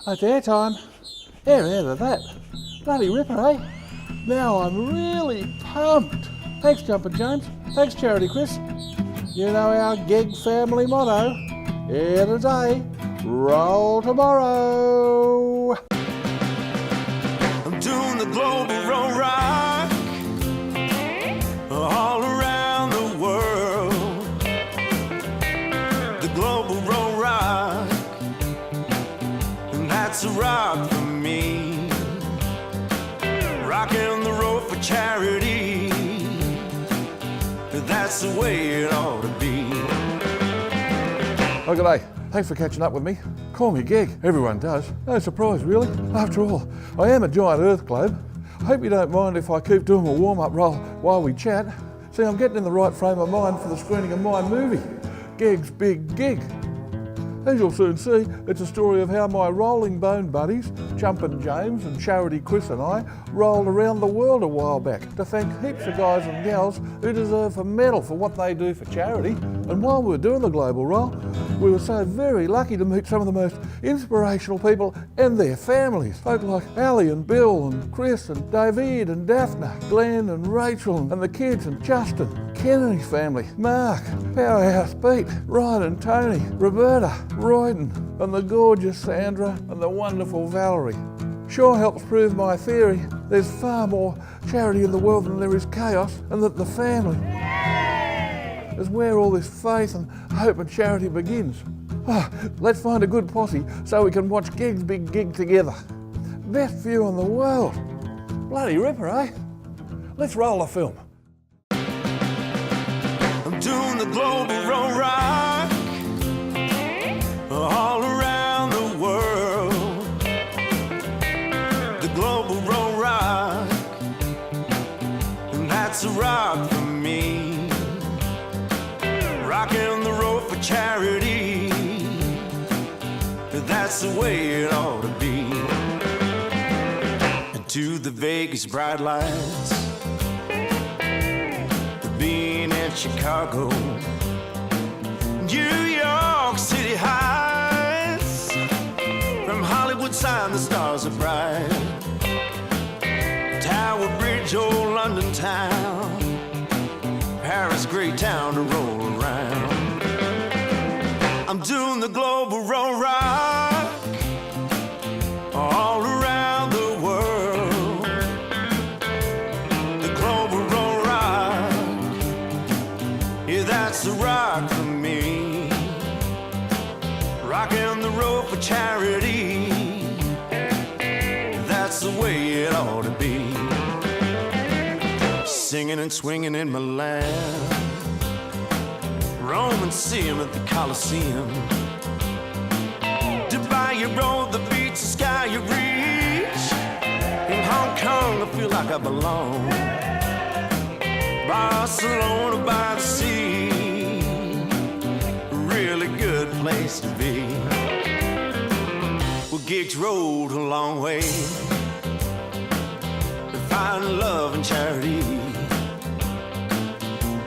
It's airtime. Air out of that. Bloody ripper, eh? Now I'm really pumped. Thanks, Jumpin' James. Thanks, Charity Chris. You know our GEG family motto. Air today, roll tomorrow. I'm doing the global roll rock all around the world. The global roll rock, and that's a rock for me. Rocking the road for charity, that's the way it ought to be. Oh, g'day. Thanks for catching up with me. Call me GEG. Everyone does. No surprise, really. After all, I am a giant earth globe. I hope you don't mind if I keep doing a warm-up roll while we chat. See, I'm getting in the right frame of mind for the screening of my movie, GEG'S Big Gig. As you'll soon see, it's a story of how my rolling bone buddies, Jumpin' James and Charity Chris and I, rolled around the world a while back to thank heaps of guys and gals who deserve a medal for what they do for charity. And while we were doing the global roll, we were so very lucky to meet some of the most inspirational people and their families. Folk like Ali and Bill and Chris and David and Daphne, Glenn and Rachel and the kids and Justin, Ken and his family, Mark, Powerhouse Pete, Ryan and Tony, Roberta, Royden and the gorgeous Sandra and the wonderful Valerie. Sure helps prove my theory. There's far more charity in the world than there is chaos, and that the family is where all this faith and hope and charity begins. Let's find a good posse so we can watch GEG'S Big Gig together. Best view in the world. Bloody ripper, eh? Let's roll a film. I'm doing the global roll rock all around the world. The global roll rock, and that's a rock for me. Rocking the road for charity, that's the way it ought to be. And to the Vegas bright lights, the being in Chicago, New York City heights, from Hollywood sign the stars are bright. Tower Bridge, old London town, Paris, great town to roll around. I'm doing the global roll rock all around the world. The global roll rock, yeah, that's the rock for me. Rocking the road for charity, that's the way it ought to be. Singing and swinging in Milan, Rome and see him at the Colosseum. Dubai, you roll the beach, the sky you reach. In Hong Kong, I feel like I belong. Barcelona by the sea, a really good place to be. Well, GEG's rolled a long way to find love and charity.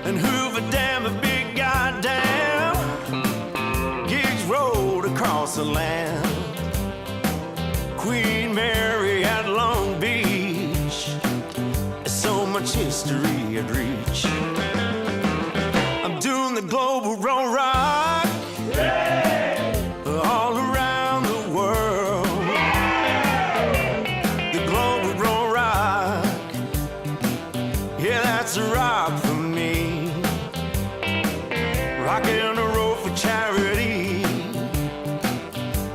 And Hoover Dam, a big goddamn, GEG's rolled across the land. Queen Mary at Long Beach, so much history I'd reach. I'm doing the global roll rock all around the world. The global roll rock, yeah, that's a rock for me. Rocking the road for charity,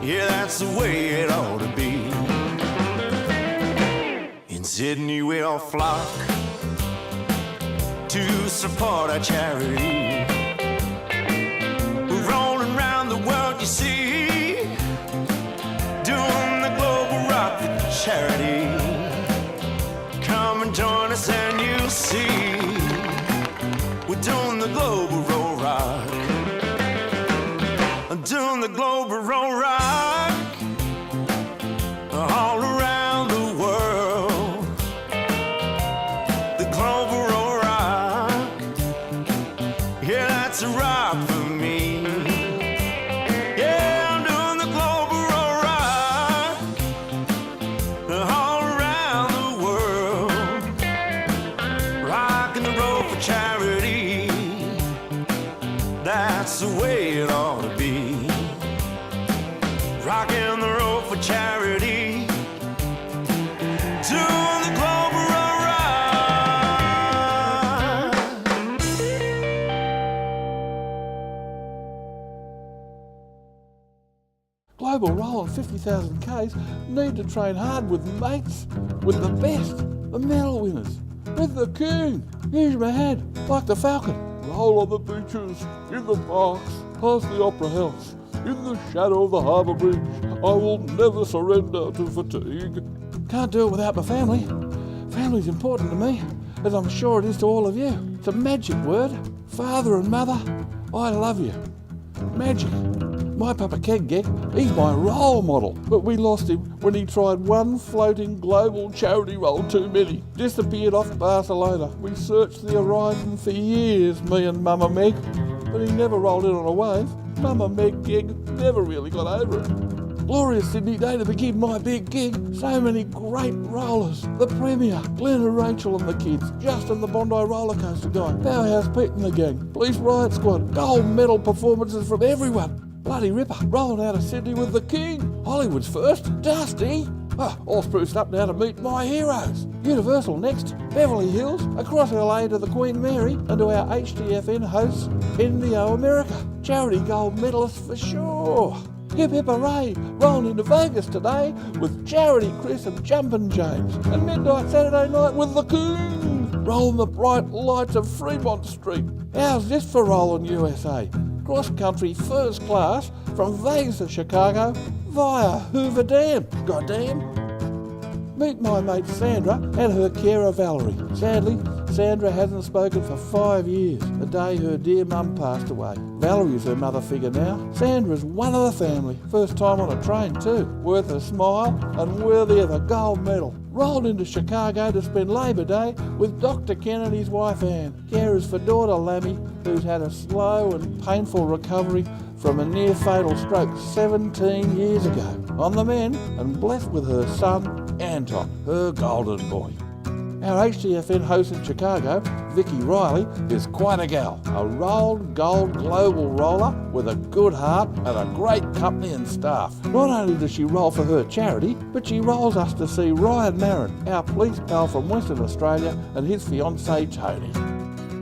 yeah, that's the way it ought to be. In Sydney we all flock to support our charity. We're rolling around the world, you see, doing the global rock for charity. Come and join us and you'll see, we're doing the global roll rock. I'm doing the global roll rock all around the world. The global roll rock, yeah, charity, doing the global run. Global rolling 50,000 Ks need to train hard with mates, with the best, the medal winners, with the king. Use my head like the falcon. Roll on the beaches, in the parks, past the opera house, in the shadow of the harbour bridge. I will never surrender to fatigue. Can't do it without my family. Family's important to me, as I'm sure it is to all of you. It's a magic word. Father and mother, I love you. Magic. My Papa GEG, he's my role model, but we lost him when he tried one floating global charity roll too many. Disappeared off Barcelona. We searched the horizon for years, me and Mama Meg, but he never rolled in on a wave. Mama Meg GEG never really got over it. Glorious Sydney Day to begin my big gig. So many great rollers. The Premier, Glenn and Rachel and the kids, Justin the Bondi roller coaster guy, Powerhouse Pete and the gang, Police Riot Squad, gold medal performances from everyone. Bloody ripper, rolling out of Sydney with the king. Hollywood's first, Dusty. All spruced up now to meet my heroes. Universal next, Beverly Hills, across LA to the Queen Mary, and to our HTFN hosts, Indio America. Charity gold medalists for sure. Hip hip hooray, rolling into Vegas today with Charity Chris and Jumpin' James. And midnight Saturday night with the king. Rolling the bright lights of Fremont Street. How's this for rolling USA? Cross country first class from Vegas to Chicago via Hoover Dam. Goddamn. Meet my mate Sandra and her carer Valerie. Sadly, Sandra hasn't spoken for 5 years, the day her dear mum passed away. Valerie's her mother figure now. Sandra's one of the family. First time on a train too. Worth a smile and worthy of a gold medal. Rolled into Chicago to spend Labor Day with Dr. Ken and his wife Anne. Carers for daughter Lammy, who's had a slow and painful recovery from a near-fatal stroke 17 years ago. On the mend and blessed with her son Anton, her golden boy. Our HTFN host in Chicago, Vicky Riley, is quite a gal. A rolled gold global roller with a good heart and a great company and staff. Not only does she roll for her charity, but she rolls us to see Ryan Marin, our police pal from Western Australia, and his fiancée Tony.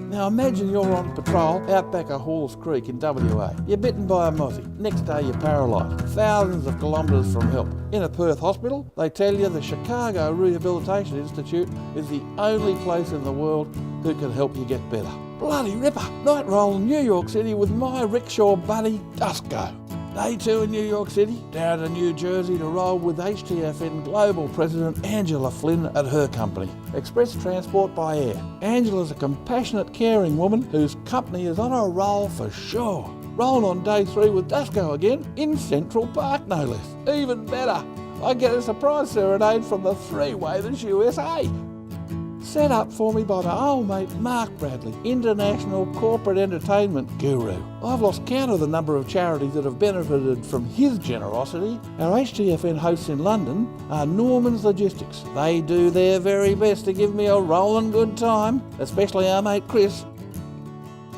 Now imagine you're on patrol out back of Halls Creek in WA. You're bitten by a mozzie. Next day you're paralysed, thousands of kilometres from help. In a Perth hospital, they tell you the Chicago Rehabilitation Institute is the only place in the world who can help you get better. Bloody ripper! Night roll in New York City with my rickshaw buddy Dusko. Day 2 in New York City, down to New Jersey to roll with HTFN Global President Angela Flynn at her company, Express Transport by Air. Angela's a compassionate, caring woman whose company is on a roll for sure. Roll on day 3 with Dusko again, in Central Park no less. Even better, I get a surprise serenade from the Three-Waiters USA. Set up for me by my old mate Mark Bradley, international corporate entertainment guru. I've lost count of the number of charities that have benefited from his generosity. Our HTFN hosts in London are Norman's Logistics. They do their very best to give me a rollin' good time, especially our mate Chris.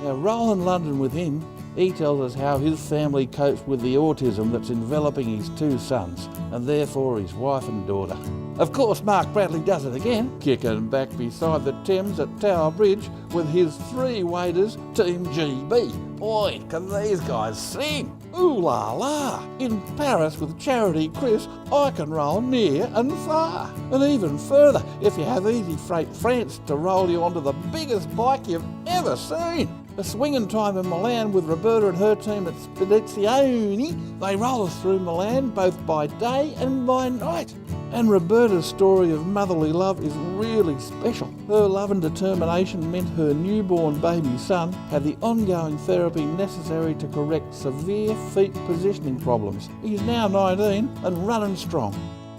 Now rollin' London with him, he tells us how his family copes with the autism that's enveloping his 2 sons, and therefore his wife and daughter. Of course, Mark Bradley does it again, kicking back beside the Thames at Tower Bridge with his Three-Waiters Team GB. Boy, can these guys sing! Ooh la la! In Paris with Charity Chris, I can roll near and far. And even further, if you have Easy Freight France to roll you onto the biggest bike you've ever seen. A swinging time in Milan with Roberta and her team at Spedizioni. They roll us through Milan both by day and by night. And Roberta's story of motherly love is really special. Her love and determination meant her newborn baby son had the ongoing therapy necessary to correct severe feet positioning problems. He's now 19 and running strong.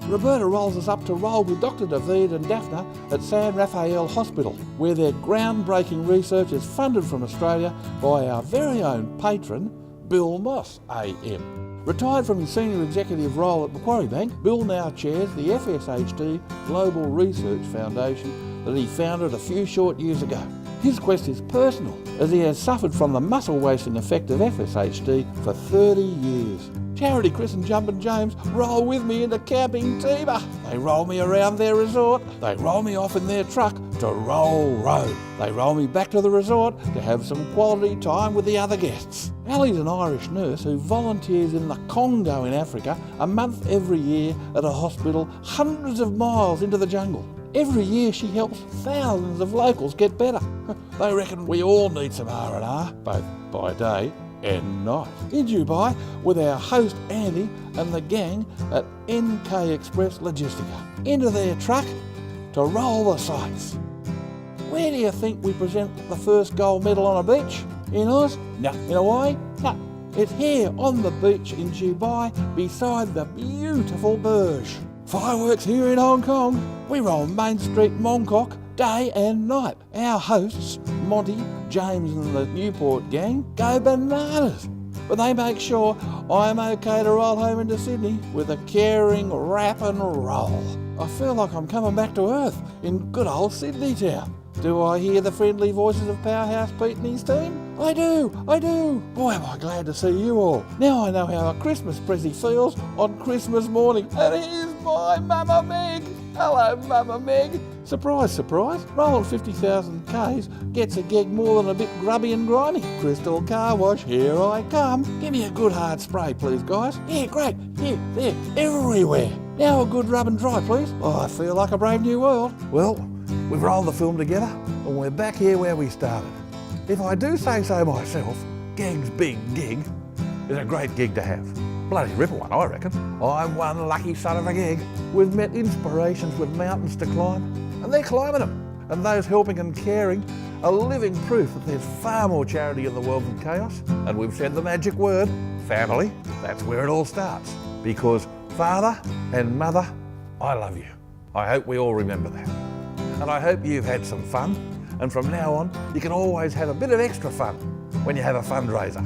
Roberta rolls us up to roll with Dr. David and Daphne at San Rafael Hospital, where their groundbreaking research is funded from Australia by our very own patron, Bill Moss, AM. Retired from his senior executive role at Macquarie Bank, Bill now chairs the FSHD Global Research Foundation that he founded a few short years ago. His quest is personal, as he has suffered from the muscle wasting effect of FSHD for 30 years. Charity Chris and Jumpin' James roll with me into Camping Tiba. They roll me around their resort. They roll me off in their truck to Roll Road. They roll me back to the resort to have some quality time with the other guests. Ali's an Irish nurse who volunteers in the Congo in Africa a month every year at a hospital hundreds of miles into the jungle. Every year she helps thousands of locals get better. They reckon we all need some R&R, both by day and night. In Dubai with our host Andy and the gang at NK Express Logistica. Into their truck to roll the sights. Where do you think we present the first gold medal on a beach? In Oz? No. In Hawaii? No. It's here on the beach in Dubai beside the beautiful Burj. Fireworks here in Hong Kong. We roll Main Street Mongkok day and night. Our hosts, Monty, James and the Newport gang, go bananas. But they make sure I'm okay to roll home into Sydney with a caring wrap and roll. I feel like I'm coming back to earth in good old Sydney town. Do I hear the friendly voices of Powerhouse Pete and his team? I do. Boy, am I glad to see you all. Now I know how a Christmas pressie feels on Christmas morning. And here's my Mama Meg. Hello, Mama Meg. Surprise, surprise. Rolling 50,000 Ks gets a gig more than a bit grubby and grimy. Crystal Car Wash, here I come. Give me a good hard spray, please, guys. Yeah, great. Here, there, everywhere. Now a good rub and dry, please. Oh, I feel like a brave new world. Well, we've rolled the film together and we're back here where we started. If I do say so myself, GEG'S Big Gig is a great gig to have. Bloody ripper one, I reckon. I'm one lucky son of a gig. We've met inspirations with mountains to climb, and they're climbing them. And those helping and caring are living proof that there's far more charity in the world than chaos. And we've said the magic word, family. That's where it all starts. Because Father and Mother, I love you. I hope we all remember that. And I hope you've had some fun. And from now on, you can always have a bit of extra fun when you have a fundraiser.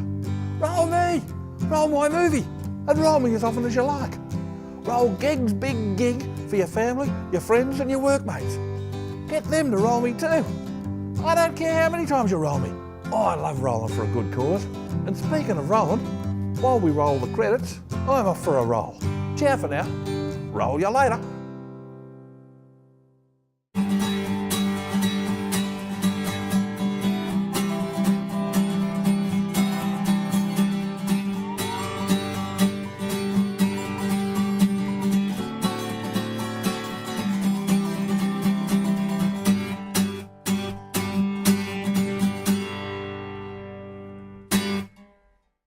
Roll me, roll my movie, and roll me as often as you like. Roll GEG'S Big Gig for your family, your friends and your workmates. Get them to roll me too. I don't care how many times you roll me. I love rolling for a good cause. And speaking of rolling, while we roll the credits, I'm off for a roll. Ciao for now. Roll you later.